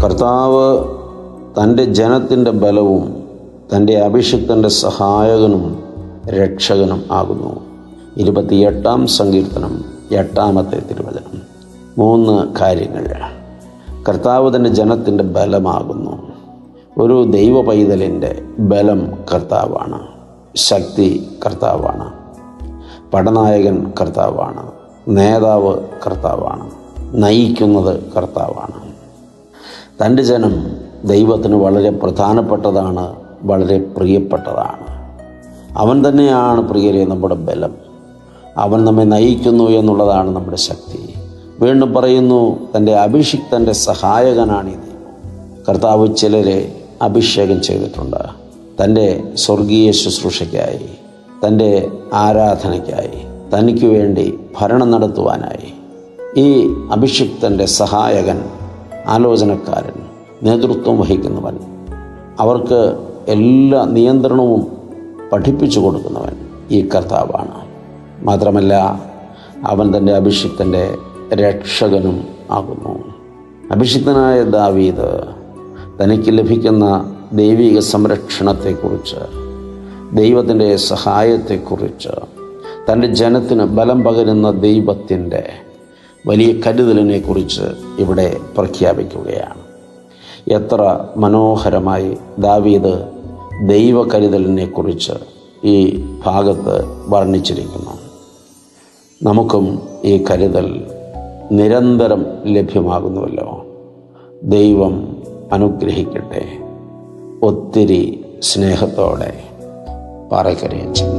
കർത്താവ് തൻ്റെ ജനത്തിൻ്റെ ബലവും തൻ്റെ അഭിഷിക്തൻ്റെ സഹായകനും രക്ഷകനും ആകുന്നു. 28-ാം സങ്കീർത്തനം 8-ാമത്തെ തിരുവചനം. 3 കാര്യങ്ങൾ. കർത്താവ് തൻ്റെ ജനത്തിൻ്റെ ബലമാകുന്നു. ഒരു ദൈവ പൈതലിൻ്റെ ബലം കർത്താവാണ്. ശക്തി കർത്താവാണ്. പടനായകൻ കർത്താവാണ്. നേതാവ് കർത്താവാണ്. നയിക്കുന്നത് കർത്താവാണ്. തൻ്റെ ജനം ദൈവത്തിന് വളരെ പ്രധാനപ്പെട്ടതാണ്, വളരെ പ്രിയപ്പെട്ടതാണ്. അവൻ തന്നെയാണ് പ്രിയരെ നമ്മുടെ ബലം. അവൻ നമ്മെ നയിക്കുന്നു എന്നുള്ളതാണ് നമ്മുടെ ശക്തി. വീണ്ടും പറയുന്നു, തൻ്റെ അഭിഷിക്തൻ്റെ സഹായകനാണ് ഈ ദൈവം. കർത്താവ് ചിലരെ അഭിഷേകം ചെയ്തിട്ടുണ്ട്. തൻ്റെ സ്വർഗീയ ശുശ്രൂഷയ്ക്കായി, തൻ്റെ ആരാധനയ്ക്കായി, തനിക്ക് വേണ്ടി ഭരണം നടത്തുവാനായി. ഈ അഭിഷിക്തൻ്റെ സഹായകൻ, ആലോചനക്കാരൻ, നേതൃത്വം വഹിക്കുന്നവൻ, അവർക്ക് എല്ലാ നിയന്ത്രണവും പഠിപ്പിച്ചു കൊടുക്കുന്നവൻ ഈ കർത്താവാണ്. മാത്രമല്ല, അവൻ തൻ്റെ അഭിഷിക്തൻ്റെ രക്ഷകനും ആകുന്നു. അഭിഷിക്തനായ ദാവീദ് തനിക്ക് ലഭിക്കുന്ന ദൈവിക സംരക്ഷണത്തെക്കുറിച്ച്, ദൈവത്തിൻ്റെ സഹായത്തെക്കുറിച്ച്, തൻ്റെ ജനത്തിന് ബലം പകരുന്ന ദൈവത്തിൻ്റെ വലിയ കരുതലിനെക്കുറിച്ച് ഇവിടെ പ്രഖ്യാപിക്കുകയാണ്. എത്ര മനോഹരമായി ദാവീദ് ദൈവ കരുതലിനെക്കുറിച്ച് ഈ ഭാഗത്ത് വർണ്ണിച്ചിരിക്കുന്നു. നമുക്കും ഈ കരുതൽ നിരന്തരം ലഭ്യമാകുന്നുവല്ലോ. ദൈവം അനുഗ്രഹിക്കട്ടെ. ഒത്തിരി സ്നേഹത്തോടെ പാറക്കരയച്ചൻ.